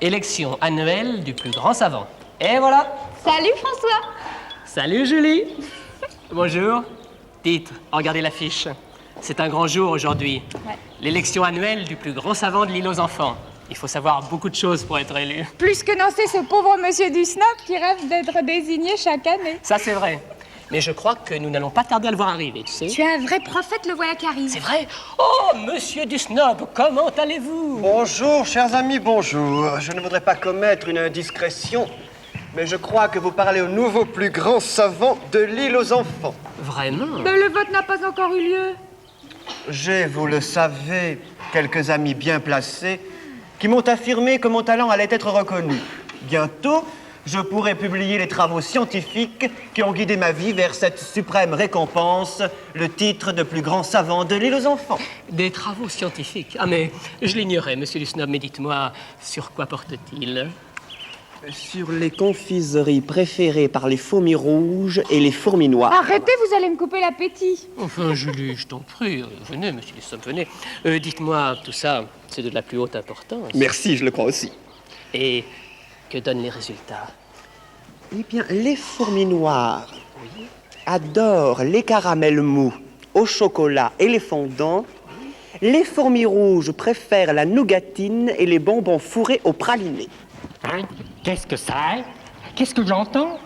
Élection annuelle du plus grand savant. Et voilà. Salut François. Salut Julie. Bonjour. Dites, regardez l'affiche. C'est un grand jour aujourd'hui. Ouais. L'élection annuelle du plus grand savant de l'île aux enfants. Il faut savoir beaucoup de choses pour être élu. Plus que non, c'est ce pauvre monsieur du snob qui rêve d'être désigné chaque année. Ça, c'est vrai. Mais je crois que nous n'allons pas tarder à le voir arriver, tu sais. Tu es un vrai prophète, le voilà qui arrive. C'est vrai? Oh, monsieur du snob, comment allez-vous? Bonjour, chers amis, bonjour. Je ne voudrais pas commettre une indiscrétion, mais je crois que vous parlez au nouveau plus grand savant de l'île aux enfants. Vraiment? Mais le vote n'a pas encore eu lieu. J'ai, vous le savez, quelques amis bien placés qui m'ont affirmé que mon talent allait être reconnu. Bientôt, je pourrai publier les travaux scientifiques qui ont guidé ma vie vers cette suprême récompense, le titre de plus grand savant de l'île aux enfants. Des travaux scientifiques. Ah, mais je l'ignorais, monsieur du snob, mais dites-moi, sur quoi porte-t-il? Sur les confiseries préférées par les fourmis rouges et les fourmis noires. Arrêtez, vous allez me couper l'appétit. Enfin, Julie, je t'en prie, venez, monsieur du snob, venez. Dites-moi, tout ça, c'est de la plus haute importance. Merci, je le crois aussi. Et que donnent les résultats? Eh bien, les fourmis noires adorent les caramels mous au chocolat et les fondants. Les fourmis rouges préfèrent la nougatine et les bonbons fourrés au praliné. Hein? Qu'est-ce que c'est? Qu'est-ce que j'entends?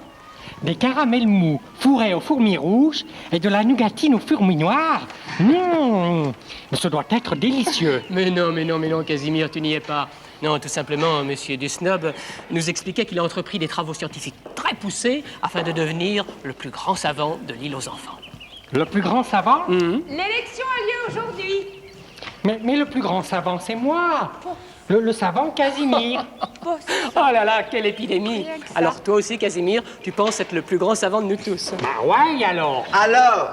Des caramels mous fourrés aux fourmis rouges et de la nougatine aux fourmis noires? Mais ce doit être délicieux. Mais non, Casimir, tu n'y es pas. Non, tout simplement, monsieur du snob nous expliquait qu'il a entrepris des travaux scientifiques très poussés afin de devenir le plus grand savant de l'île aux enfants. Le plus grand savant? L'élection a lieu aujourd'hui. Mais le plus grand savant, c'est moi. Le savant Casimir. Oh là là, quelle épidémie! Alors toi aussi, Casimir, tu penses être le plus grand savant de nous tous. Bah ouais, alors. Alors,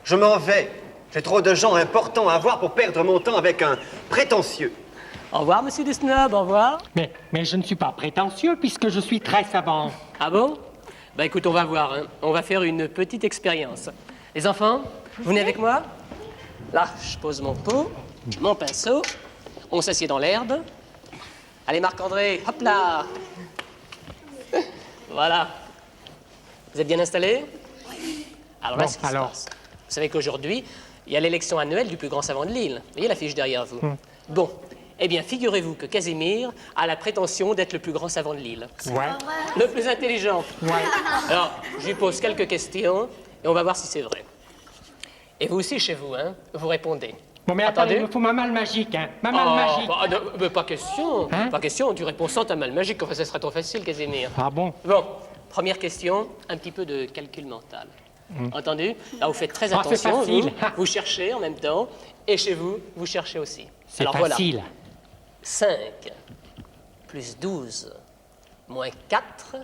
je m'en vais. J'ai trop de gens importants à voir pour perdre mon temps avec un prétentieux. Au revoir, monsieur du snob, au revoir. Mais je ne suis pas prétentieux puisque je suis très savant. Ah bon? Bah écoute, on va voir, hein. On va faire une petite expérience. Les enfants, vous venez avec moi? Là, je pose mon pot, mon pinceau, on s'assied dans l'herbe. Allez, Marc-André, hop là! Voilà. Vous êtes bien installés? Alors là, Bon, ce qui se alors. passe. Vous savez qu'aujourd'hui, il y a l'élection annuelle du plus grand savant de l'île. Vous voyez l'affiche derrière vous? Bon. Eh bien, figurez-vous que Casimir a la prétention d'être le plus grand savant de l'île. Ouais. Le plus intelligent. Ouais. Alors, je lui pose quelques questions et on va voir si c'est vrai. Et vous aussi, chez vous, hein, vous répondez. Bon, mais Attendez. attendez, il me faut ma malle magique, hein. Ma malle magique. Bah, non, mais pas question. Hein? Pas question, tu réponds sans ta malle magique, enfin, ça serait trop facile, Casimir. Ah bon? Bon, première question, un petit peu de calcul mental. Entendu? Là, vous faites très Ah, c'est attention, facile. vous cherchez en même temps, et chez vous, vous cherchez aussi. C'est Alors facile. voilà, 5 plus 12 moins 4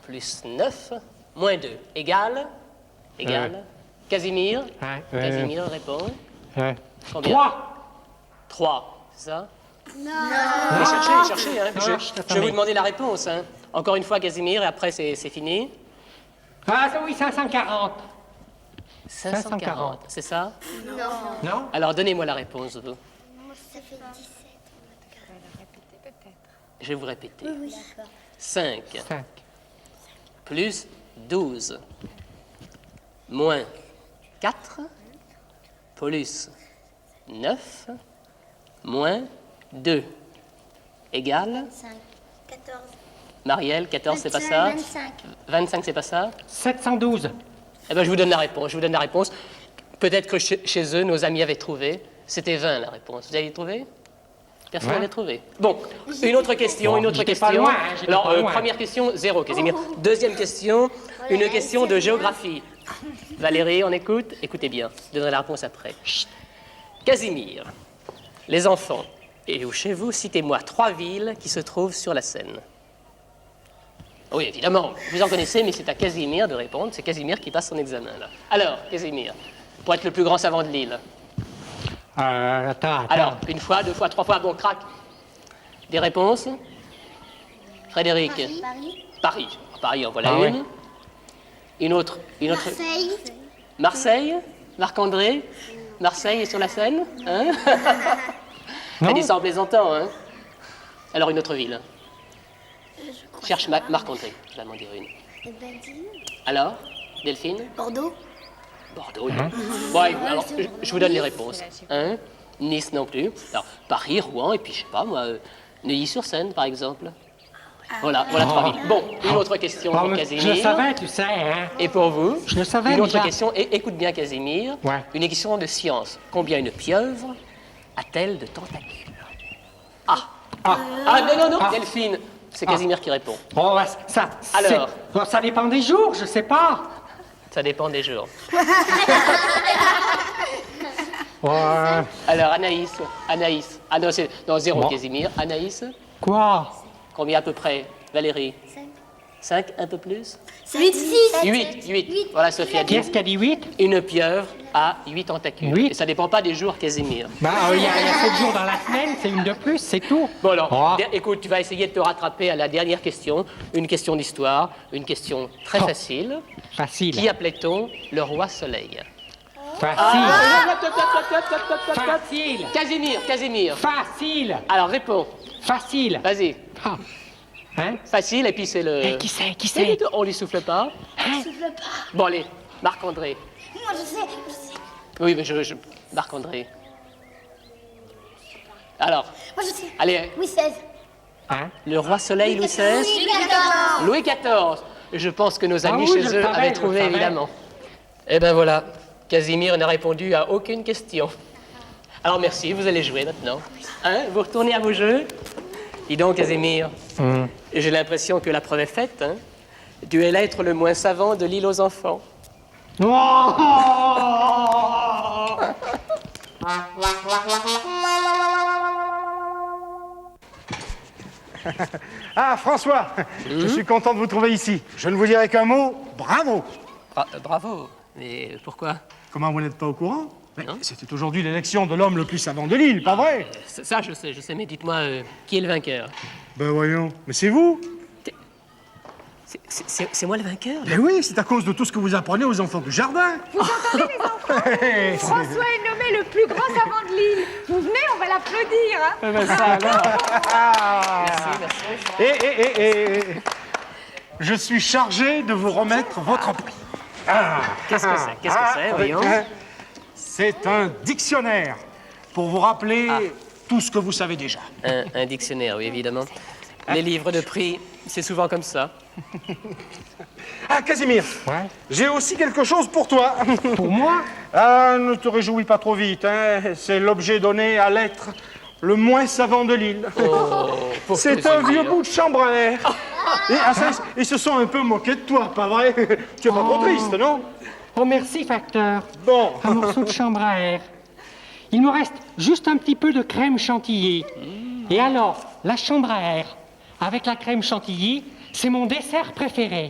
plus 9 moins 2 égale Casimir. Casimir répond. Combien? 3. 3, c'est ça? Non. Cherchez, hein. Je vais vous demander la réponse, hein. Encore une fois, Casimir, et après, c'est fini. Ah oui, 540. 540, c'est ça? Non? Alors, donnez-moi la réponse, vous. Ça fait 17. Je vais vous répéter. 5 5. plus 12 moins 4 plus 9 moins 2 égale 5, 14. Marielle, 14, c'est pas ça? 25. 25, c'est pas ça? 712. Eh bien, je vous donne la réponse. Peut-être que chez eux, nos amis avaient trouvé. C'était 20, la réponse. Vous avez trouvé? Personne n'avait trouvé. Bon, une autre question, j'étais pas loin, hein, j'étais Alors, pas loin. première question, 0, Casimir. Deuxième question, une question de géographie. Valérie, on écoute? Écoutez bien, je donnerai la réponse après. Chut. Casimir, les enfants, et chez vous, citez-moi 3 villes qui se trouvent sur la Seine. Oui, évidemment, vous en connaissez, mais c'est à Casimir de répondre. C'est Casimir qui passe son examen, là. Alors, Casimir, pour être le plus grand savant de l'île. Attends. Alors, 1 fois, 2 fois, 3 fois, bon, crac. Des réponses? Frédéric? Paris. Paris, en voilà Ah une. ouais. Une autre. Marseille. Marseille? Marc-André? Marseille est sur la Seine? Hein? T'as Non. dit ça en plaisantant, hein? Alors, une autre ville. Je crois Cherche savoir. Marc-André, je vais m'en dire une. Eh ben, dis. Alors, Delphine? Bordeaux. Bordeaux, non. Bon, alors, je vous donne les réponses. Hein? Nice non plus. Alors, Paris, Rouen, et puis, je sais pas, moi, Neuilly-sur-Seine, par exemple. Voilà 3 villes. Bon, une autre question Oh, pour mais Casimir. je le savais, tu sais, hein. Et pour vous, Je le savais une autre déjà. question, et écoute bien Casimir, Ouais. une question de science. Combien une pieuvre a-t-elle de tentacules? Ah non, Delphine, c'est Casimir qui répond. Oh, ouais, ça, Alors. Bon, ça dépend des jours, je sais pas. Ça dépend des jours. Ouais. Alors Anaïs. Ah non, c'est non, 0 Bon. Casimir. Anaïs, Quoi? combien à peu près? Valérie? 5, un peu plus? 8, 6. 8. Voilà, Sophie a Qui dit. est-ce qui a dit 8? Une pieuvre a 8 tentacules. Huit. Et ça dépend pas des jours, Casimir. Bah, il y a 7 jours dans la semaine, c'est une de plus, c'est tout. Bon alors, Oh. écoute, tu vas essayer de te rattraper à la dernière question. Une question d'histoire, une question très Oh. facile. Facile. Qui appelait-on le roi soleil? Facile. Ah. Facile. Casimir. Facile. Alors réponds, Facile. vas-y. Ah. Hein? Facile, et puis c'est le... Eh, qui c'est? On lui souffle pas. Souffle pas. Bon allez, Marc-André. Moi, je sais. Oui, mais je... Marc-André. Alors, Moi, je sais. allez, Louis XVI. Hein? le roi soleil Louis XVI. Louis XIV. Louis XIV. Je pense que nos amis oui, chez je eux le savais, avaient je le trouvé, savais. évidemment. Eh ben voilà, Casimir n'a répondu à aucune question. Alors merci, vous allez jouer maintenant. Hein, vous retournez à vos jeux. Dis donc, Casimir, j'ai l'impression que la preuve est faite. Hein. Tu es l'être le moins savant de l'île aux enfants. Oh. Ah, François, je suis content de vous trouver ici. Je ne vous dirai qu'un mot, bravo. Bravo. Mais pourquoi? Comment vous n'êtes pas au courant? Mais Non. c'était aujourd'hui l'élection de l'homme le plus savant de l'île, pas vrai? Ça, je sais, mais dites-moi, qui est le vainqueur? Ben voyons, mais c'est vous. C'est moi le vainqueur? Ben oui, c'est à cause de tout ce que vous apprenez aux enfants du jardin. Vous entendez, les enfants? François est nommé le plus grand savant de l'île. Vous venez, on va l'applaudir. Hein. Merci. Je suis chargé de vous remettre votre prix. Qu'est-ce que c'est? Qu'est-ce que c'est, voyons? C'est un dictionnaire pour vous rappeler tout ce que vous savez déjà. Un dictionnaire, oui, évidemment. Les livres de prix, c'est souvent comme ça. Ah, Casimir, Ouais. j'ai aussi quelque chose pour toi. Pour moi? Ah, ne te réjouis pas trop vite, hein. C'est l'objet donné à l'être le moins savant de l'île. Pour C'est plaisir. un vieux bout de chambre à air. Ils se sont un peu moqués de toi, pas vrai? Tu es pas trop triste, non? Oh, merci, facteur. Bon. Un morceau de chambre à air. Il me reste juste un petit peu de crème chantilly. Et alors, la chambre à air avec la crème chantilly, c'est mon dessert préféré.